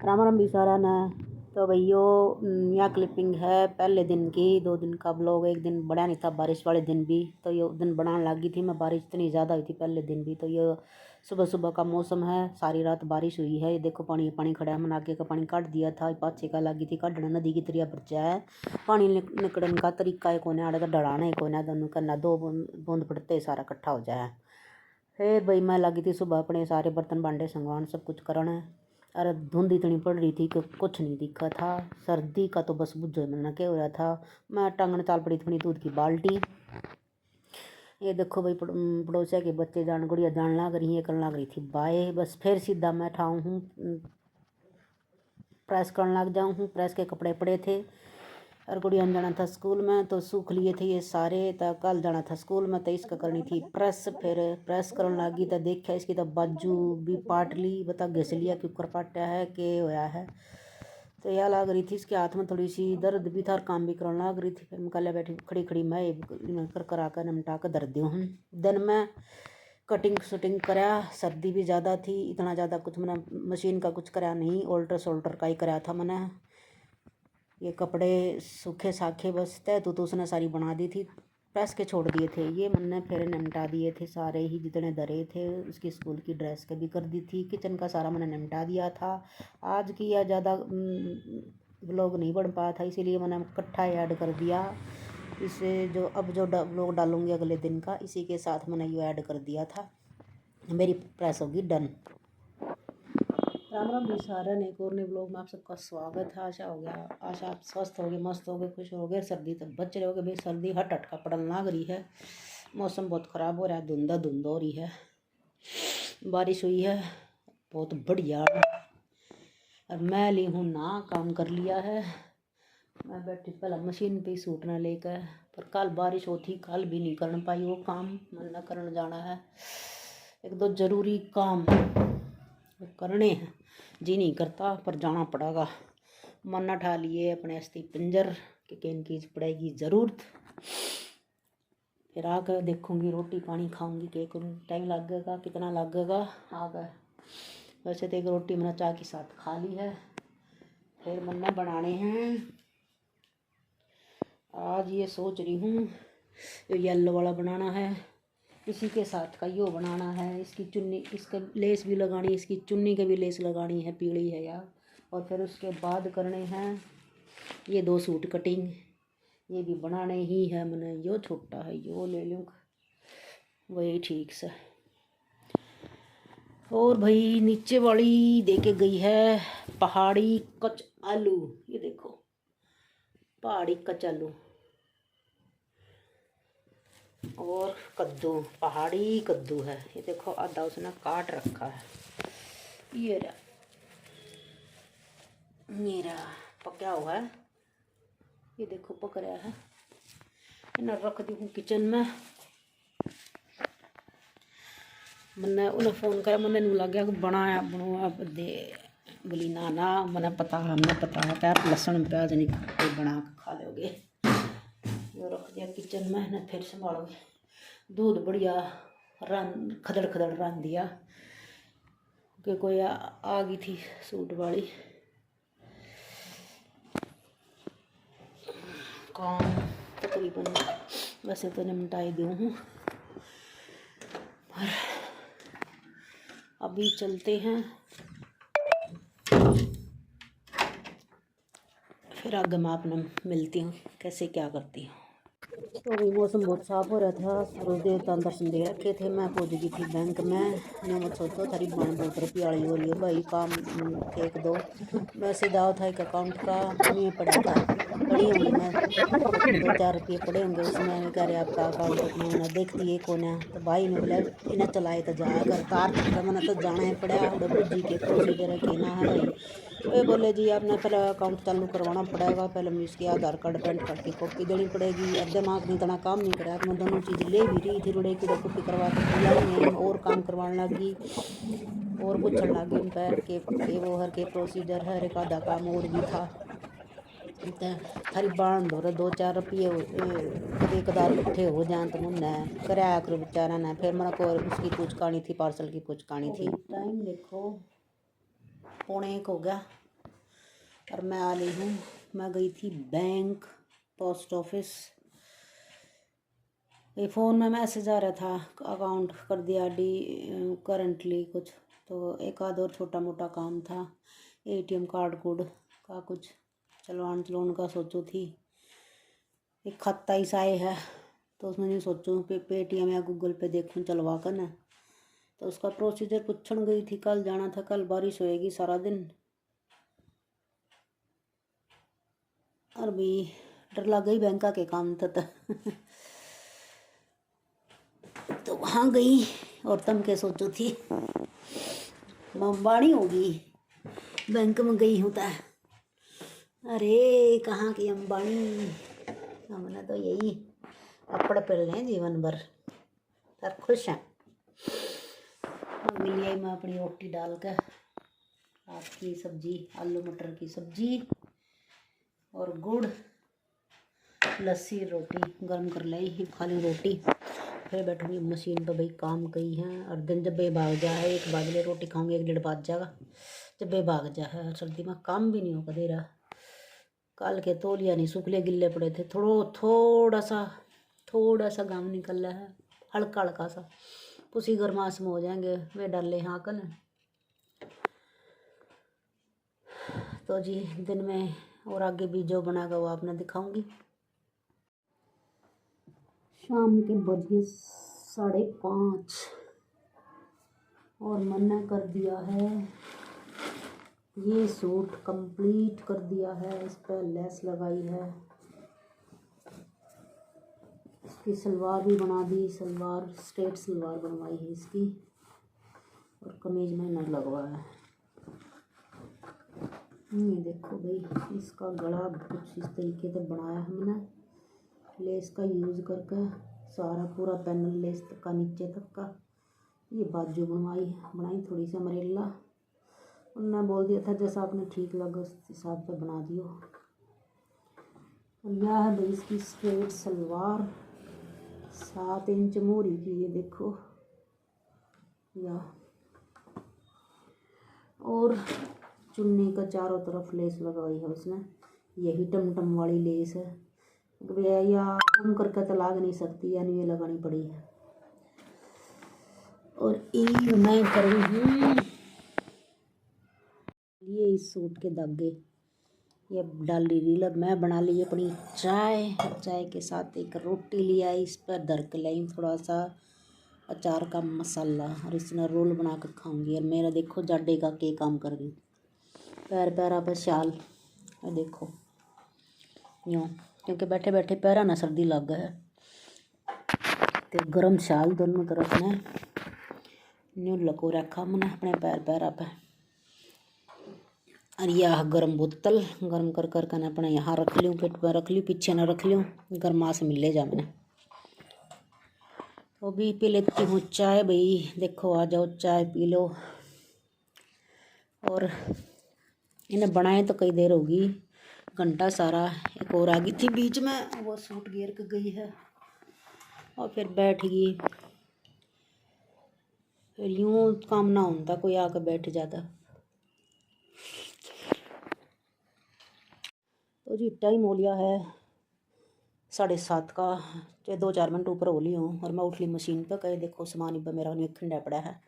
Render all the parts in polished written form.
राम राम भी सारा ना। तो भैया यहाँ क्लिपिंग है पहले दिन की। 2 दिन का ब्लॉग, एक दिन बना नहीं था बारिश वाले दिन भी, तो ये दिन बनाने लगी थी मैं। बारिश इतनी ज़्यादा हुई थी पहले दिन भी। तो ये सुबह सुबह का मौसम है, सारी रात बारिश हुई है। ये देखो पानी पानी खड़ा है, मैंने आगे का पानी काट दिया था, पाछे का लगी थी काटना। नदी की तरिया बच्चा है, पानी निकलने का तरीका है कोने आड़े तो डराना ही कोने, दोनों करना 2 बूंद पड़ते सारा इकट्ठा हो जाए। फिर भाई मैं लगी थी सुबह अपने सारे बर्तन भांडे संगवान सब कुछ करना। अरे धुंध इतनी पड़ रही थी कि कुछ नहीं दिखा था। सर्दी का तो बस बुझो मैंने क्या हो रहा था। मैं टांगने चाल पड़ी थी अपनी दूध की बाल्टी। ये देखो भाई पड़ोसिया के बच्चे जान गुड़िया जान लग रही है, करने लग रही थी बाय। बस फिर सीधा मैं ठाऊँ हूँ, प्रेस करने लग जाऊँ हूँ। प्रेस के कपड़े पड़े थे और गुड़िया ने जाना था स्कूल में, तो सूख लिए थे ये सारे। तो कल जाना था स्कूल में, तो इसका करनी थी प्रेस। फिर प्रेस करने लगी तो देखा इसकी तो बाजू भी पाट ली, बता घिस लिया कि ऊपर पाटा है के होया है। तो यह लग रही थी इसके हाथ में थोड़ी सी दर्द भी था और काम भी करने लग रही थी। फिर मैं कल बैठी खड़ी खड़ी मैं कर आकर निमटा कर दर्द दूँ हूँ। दिन में कटिंग शूटिंग कराया, सर्दी भी ज़्यादा थी, इतना ज़्यादा कुछ मैंने मशीन का कुछ कराया नहीं, ऑल्टर सोल्टर का ही कराया था मैंने। ये कपड़े सूखे साखे बस तय तो उसने सारी बना दी थी, प्रेस के छोड़ दिए थे। ये मैंने फिर निमटा दिए थे सारे ही जितने दरे थे। उसकी स्कूल की ड्रेस के भी कर दी थी, किचन का सारा मैंने निमटा दिया था। आज की या ज़्यादा ब्लॉग नहीं बन पाया था, इसीलिए मैंने इकट्ठा ऐड कर दिया। इसे जो अब जो ब्लॉग डालूंगी अगले दिन का, इसी के साथ मैंने ये ऐड कर दिया था। मेरी प्रेस होगी डन। राम राम भी सारा ने एक और नए ब्लॉग में आप सबका स्वागत है। आशा आप स्वस्थ होगे, मस्त होगे, खुश होगे। सर्दी तक बच रहे होगे भाई, सर्दी हट हट का पड़न लग रही है। मौसम बहुत ख़राब हो रहा है, धुंध हो रही है। बारिश हुई है बहुत बढ़िया। और मैं ली हूँ ना काम कर लिया है। मैं बैठी पहला मशीन पे सूट ना लेकर, पर कल बारिश होती, कल भी नहीं कर पाई वो काम। मन न करने जाना है, एक दो ज़रूरी काम करने हैं, जी नहीं करता पर जाना पड़ेगा। मन उठा लिए अपने अस्ती पिंजर कि इनकी पड़ेगी ज़रूरत। फिर आकर देखूंगी, रोटी पानी खाऊंगी, क्या करूँ, टाइम लगेगा, कितना लगेगा आकर। वैसे तो एक रोटी मैंने चाय के साथ खा ली है। फिर मैंने बनाने हैं आज, ये सोच रही हूँ येलो वाला बनाना है, इसी के साथ का यो बनाना है। इसकी चुन्नी, इसका लेस भी लगानी, इसकी चुन्नी के भी लेस लगानी है, पीली है यार। और फिर उसके बाद करने हैं ये 2 सूट कटिंग, ये भी बनाने ही है मैंने। यो छोटा है, यो ले लूँ वही ठीक से। और भाई नीचे वाली दे के गई है पहाड़ी कच आलू। ये देखो पहाड़ी कच आलू और कद्दू, पहाड़ी कद्दू है। ये देखो आधा उसने काट रखा है। ये रहा मेरा पका हुआ है, ये देखो पक रहा है। इन्हें रख दी हूँ किचन में। मैंने उन्हें फ़ोन करा, मैंने नहीं लग गया बनाया बनवा दे बोली ना ना, मैंने पता हमने पता है क्या लहसुन प्याज नहीं बना के खा लोगे। ये रख दिया किचन में, इन्हें फिर संभालोगे। दूध बढ़िया खदड़ खदड़ रन दिया कि कोई आ गई थी सूट वाली। काम तकरीबन वैसे तो निपटाई दूँ हूँ, पर अभी चलते हैं फिर आगे मैं आपने मिलती हूँ कैसे क्या करती हूँ। तो अभी मौसम बहुत साफ हो रहा था, सूरज देवता दर्शन दे रखे थे। मैं पहुँच गई थी बैंक में। नहीं मत सोचो थारी बन बहुत रुपये वाली हो रही है भाई, काम फेंक दो। मैसेज आओ था एक अकाउंट का, नहीं पड़ा था, पड़ी होंगी मैं 2-4 रुपये पड़े होंगे उसमें। कह रहे आपका अकाउंट में, मैंने देखती है कौन है। तो भाई ने बोला इन्हें चलाए तो जाया कर, कार तो मैंने तो जाना है पड़ा उड़ा बुझी के प्रोसीजर है कहना है भाई। वे बोले जी आपने पहले अकाउंट चालू करवाना पड़ेगा, पहले मैं इसकी आधार कार्ड पैन कार्ड की कॉपी देनी पड़ेगी। अब दिमाग नहीं इतना काम नहीं करा, मैं दोनों चीज़ ले भी रही थी, रुड़े कीड़े कॉपी करवा के दिया ही नहीं, और काम करवाने लगी और पूछने लगी उन पर के वो हर के प्रोसीजर है। एक आधा काम और भी था, थारी बाण धो रहे 2-4 रुपये कभी कदार इकट्ठे हो जाए तो मुन्ने कराया करो बेचारा ने। फिर मेरे को उसकी पूछकानी थी, पार्सल की पूछकानी थी। टाइम देखो 1:45 हो गया, और मैं आ रही हूँ, मैं गई थी बैंक, पोस्ट ऑफिस। ये फ़ोन में मैसेज आ रहा था, अकाउंट कर दिया करंटली कुछ, तो एक आध और छोटा मोटा काम था, एटीएम कार्ड कोड का कुछ चलवान चलवान का सोचो थी। एक खाता ही साए है, तो उसमें नहीं सोचूँ पेटीएम या गूगल पे देखूँ चलवा कर ना, तो उसका प्रोसीजर पूछन गई थी। कल जाना था, कल बारिश होएगी सारा दिन, और भी डर लग गई बैंक के काम था तो वहाँ गई और तम के सोचो थी अंबानी होगी, बैंक में गई हूँ तो अरे कहाँ की अंबानी, हमने तो यही कपड़े पहन लें जीवन भर, सब खुश हैं। मिली आई मैं अपनी रोटी डाल कर, रात की सब्जी आलू मटर की सब्जी और गुड़, लस्सी, रोटी गर्म कर लाई, खा ली रोटी, फिर बैठूंगी मशीन पर भाई काम कही हैं। और दिन जब बे भाग जा है, 1 बजे रोटी खाऊंगी, 1 डेढ़ बज जाएगा जब बे भाग जा है। सर्दी में काम भी नहीं हो दे रहा, कल के तौलिया नहीं सूखले गिल्ले पड़े थे, थोड़ा सा घाम निकल रहा है, हल्का हल्का सा, उसी गर्माश में हो जाएंगे वे डाले हाँ कल। तो जी दिन में और आगे भी जो बनाएगा वो आपने दिखाऊंगी। शाम के बज गए 5:30 और मैंने कर दिया है ये सूट कंप्लीट कर दिया है, इस पर लेस लगाई है, इसकी सलवार भी बना दी, सलवार स्ट्रेट सलवार बनवाई है इसकी, और कमीज में नग लगवाया। ये देखो भाई, इसका गला कुछ इस तरीके से बनाया हमने, लेस का यूज़ करके सारा पूरा पैनल लेस तक का नीचे तक का। ये बाजू बनाई थोड़ी सी अमरेला, उन्होंने बोल दिया था जैसा आपने ठीक लगा उस हिसाब से बना दियो। और यह है भाई इसकी स्ट्रेट सलवार, 7 इंच मोरी की, ये देखो या, और चुन्नी का चारों तरफ लेस लगाई है उसने, यही टमटम वाली लेस है, या घूम करके तो लाग नहीं सकती, यानी ये लगानी पड़ी है। और ये मैं करूँगी ये इस सूट के धागे, ये डाल ली लग, मैं बना ली अपनी चाय के साथ एक रोटी लिया, इस पर धर के लाई थोड़ा सा अचार का मसाला, और इसने रोल बना कर खाऊंगी। और मेरा देखो जाडे का के काम कर गई, पैरा पर शाल, और देखो यूँ, क्योंकि बैठे बैठे पैरा ना सर्दी लग है, तो गर्म शाल दोनों तरफ ने न्यू लको रखा मैंने अपने पैरा पे। और यह गर्म बोतल गर्म कर कर अपने यहाँ रख लूँ, पेट पर रख लूँ, पीछे ना रख लूँ, गर्मा से मिल ले जा मैंने। तो भी पी लेती हूँ चाय भाई, देखो आ जाओ चाय पी लो। और इन्हें बनाए तो कई देर होगी, घंटा सारा। एक और आ गई थी बीच में, वो सूट घेर के गई है और फिर बैठ गई, फिर यूँ काम ना होता कोई आकर बैठ जाता। तो जी टाइम हो लिया है 7:30 का, चाहे 2-4 मिनट ऊपर हो ली हूँ, और मैं उठ ली मशीन पर। कहे देखो सामान पर मेरा खिंडा पड़ा है,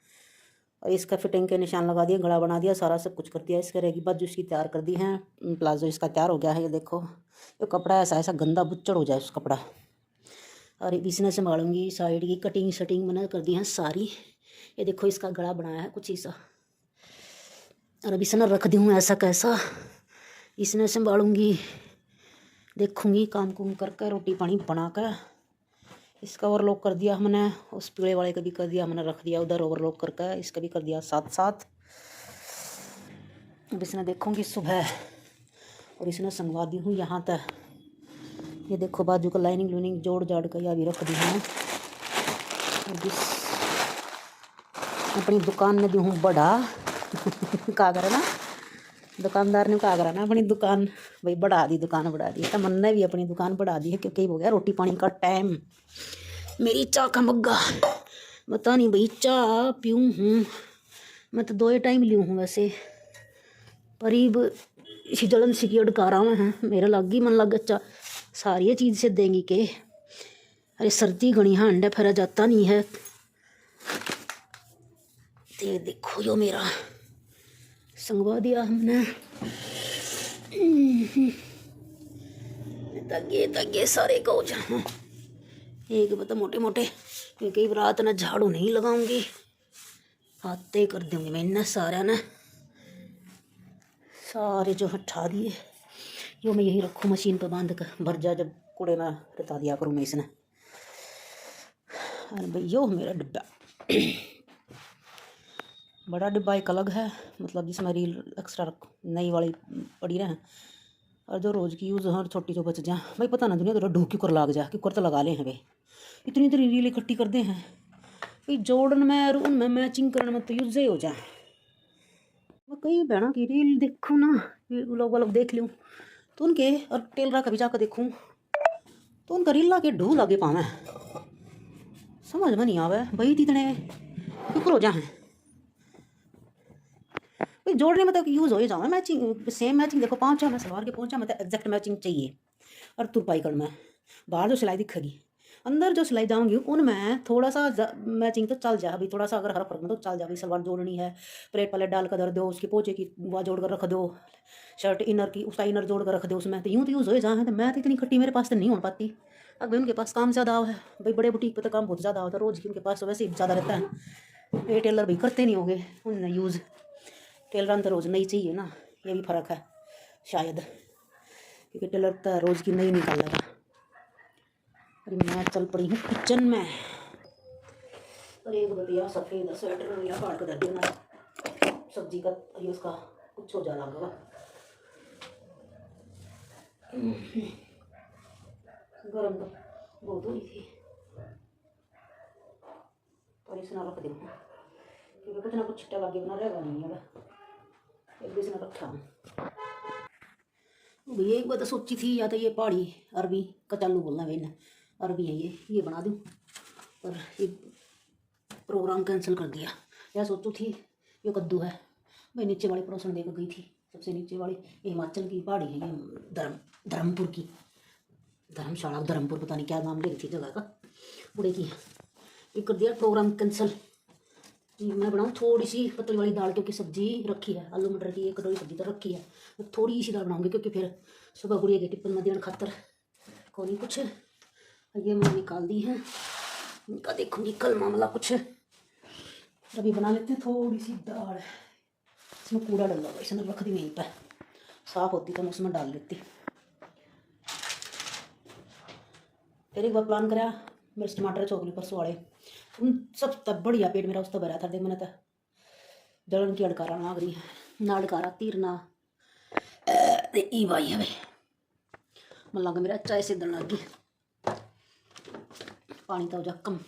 और इसका फिटिंग के निशान लगा दिए, गला बना दिया, सारा सब कुछ कर दिया। इसके रहेगी बाजू इसकी तैयार कर दी है, प्लाजो इसका तैयार हो गया है। ये देखो ये कपड़ा ऐसा गंदा बुच्चड़ हो जाए उस कपड़ा। और इसने संभालूंगी साइड की कटिंग शटिंग मैंने कर दी है सारी। ये देखो इसका गला बनाया है कुछ ऐसा, और अब इसने रख दी हूँ ऐसा कैसा, इसने संभालूंगी, देखूंगी काम कुम करके, रोटी पानी बना कर। इसका ओवरलॉक कर दिया हमने, उस पीले वाले का भी कर दिया हमने, रख दिया उधर ओवरलॉक करके, इसका भी कर दिया साथ। अब इसने देखूंगी सुबह, और इसने संगवा दी हूँ यहाँ तक। ये देखो बाजू का लाइनिंग लूनिंग जोड़ जाड़ कर या भी रख दी है। अपनी दुकान में दी हूँ बढ़ा कहा करा ना, दुकानदार ने कहा करा ना अपनी दुकान भाई बढ़ा दी, दुकान बढ़ा दी। तो मैंने भी अपनी दुकान बढ़ा दी है, क्योंकि हो गया रोटी पानी का टाइम। मेरी चाय का मग्गा बता नहीं भाई, चाय पीऊँ हूँ मैं तो 2 टाइम ली हूँ वैसे, करीब इसी जलन सी की अड़का रहा मैं मेरा लग ही मन लग अच्छा सारी चीज़ से देंगी के अरे सर्दी घनी हंड है फिर जाता नहीं है। ते देखो जो मेरा संगवा दिया हमने तगे तगे सारे को जहाँ एक बता मोटे मोटे कई रात ना झाड़ू नहीं लगाऊंगी हाथे कर दूंगी मैं इन्हें सारा ना सारे जो हटा दिए यो मैं यही रखूँ मशीन पर बांध कर भर जा जब कूड़े में रता दिया करूँ मैं इसने। अरे भाई यो मेरा डिब्बा बड़ा डिब्बा एक अलग है मतलब जिसमें रील एक्स्ट्रा रख नई वाली पड़ी रहे और जो रोज़ की यूज़ हर छोटी जो बच जा भाई पता ना दुनिया तो ढूक क्यों लग जा क्यों तो लगा ले हैं भाई इतनी इतनी रील इकट्ठी कर दे हैं भाई जोड़न में और उनमें मैचिंग करने में तो यूज़ ही हो जाए। मैं कई बहनों की रील देखूँ ना लोग वालोग देख लूँ तो उनके और टेलरा कभी जाकर देखूँ तो उनका रील ला के ढू लागे पावे समझ में नहीं आवे भाई इतने क्यों हो जाए भाई जोड़ने में तो यूज़ हो ही जाए मैचिंग सेम मैचिंग देखो पहुँचा मैं सलवार के पहुँचा मैं तो एग्जैक्ट मैचिंग चाहिए और तुरपाई करना बाहर जो सिलाई दिखेगी अंदर जो सिलाई जाऊंगी उनमें थोड़ा सा मैचिंग तो चल जाए भाई थोड़ा सा अगर हर फर्क में तो चल जाए भाई सलवार जोड़नी है प्लेट पलेट डाल कर धर दो उसके पोचे की वह जोड़ कर रख दो शर्ट इनर की उसका इनर जोड़ कर रख दो उसमें तो यूँ तो यूज़ हो जाए तो मैं तो इतनी खट्टी मेरे पास तो नहीं हो पाती। अब भाई उनके पास काम ज़्यादा है भाई बड़े बुटीक पर तो काम बहुत ज़्यादा होता है रोज़ की उनके पास तो वैसे ही ज़्यादा रहता है ये टेलर भाई करते नहीं होंगे उन्होंने यूज़ टेलर तो रोज़ नहीं चाहिए ना ये भी फ़र्क है शायद क्योंकि टेलर तो रोज़ की नहीं निकालेगा। अरे मैं चल पड़ी हूँ किचन में और एक बढ़िया सफ़ेद स्वेटर वगैरह काट कर दे देना सब्जी का ये उसका कुछ हो जा लगा गरम तो बहुत हो रही थी और इसना रख दूँ क्योंकि कुछ ना कुछ छिट्टा लगे बना रहेगा नहीं है एक भी इसने रखा भैया एक बात सोची थी या तो ये पहाड़ी अरबी कचालू बोलना भाई अरबी है ये बना दूँ पर ये प्रोग्राम कैंसिल कर दिया। या सोचू थी ये कद्दू है भाई नीचे वाली पड़ोसन देकर गई थी सबसे नीचे वाली ये हिमाचल की पहाड़ी है ये धर्मपुर की धर्मशाला धर्मपुर पता नहीं क्या नाम ले रही थी जगह का पूरे की ये कर दिया प्रोग्राम कैंसिल। मैं बनाऊँ थोड़ी सी पतली वाली दाल क्योंकि सब्जी रखी है आलू मटर की एक कटोरी सब्जी तो रखी है तो थोड़ी सी दाल बनाऊंगी क्योंकि फिर सुबह गुड़िया के टिफिन में देने खातर को नहीं कुछ ये मैं निकाल दी है इनका देखूंगी कल मामला कुछ अभी बना लेते हैं थोड़ी सी दाल इसमें कूड़ा डल हुआ इसने रख दी वहीं पर साफ़ होती तो मैं उसमें डाल लेती। फिर एक बार प्लान करा मिर्च टमाटर चौकली परसों वाले उन सब तब बढ़िया पेट मेरा उस तो भरा था देख मैंने तो जलन की अड़कारा नाग रही है ना अड़कारा तीरना ई भाई है भाई मन लगा मेरा चाय से दन लगी पानी तो जा कम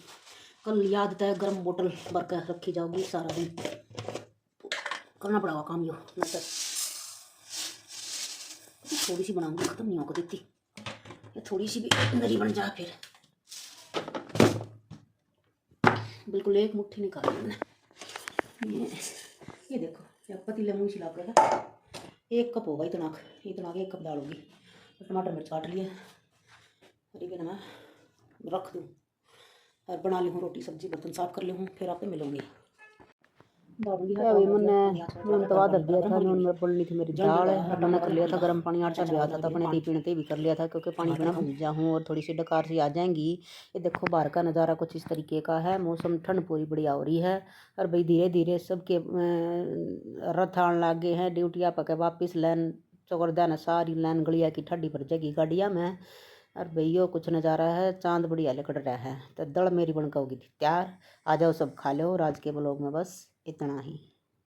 कल याद है गर्म बोतल भर कर रखी जाओगी सारा दिन करना पड़ेगा काम यो न तो थोड़ी सी बनाऊंगी ख़त्म नहीं होकर देती ये थोड़ी सी भी नरी बन जाए फिर बिल्कुल एक मुट्ठी निकाल मैंने ये देखो ये पतीले मुँह छिला कर 1 कप होगा इतना 1 कप दाल होगी टमाटर मिर्च काट लिए और ये मैं रख दूँ और बना ली हूँ रोटी सब्जी बर्तन साफ कर ली हूँ फिर आपसे मिलूंगी। मैंने तवा धर दिया था नून में पड़नी थी मेरी दाल है मैंने कर लिया था गर्म पानी आटा गया था तो अपने टी पीने भी कर लिया था क्योंकि पानी पीना भूल जा हूँ और थोड़ी सी डकार सी आ जाएंगी। ये देखो बाहर का नज़ारा कुछ इस तरीके का है मौसम ठंड पूरी बढ़िया हो रही है और भाई धीरे धीरे सबके रथ आने लगे हैं ड्यूटियाँ पके वापिस लाइन चौकरदान सारी लाइन गलिया की ठंडी भर जाएगी गाड़िया में और भैया कुछ नज़ारा है चांद बढ़िया लिकट रहा है तो दड़ मेरी बनकर होगी थी तैयार आ जाओ सब खा लो और आज के ब्लॉग में बस इतना ही।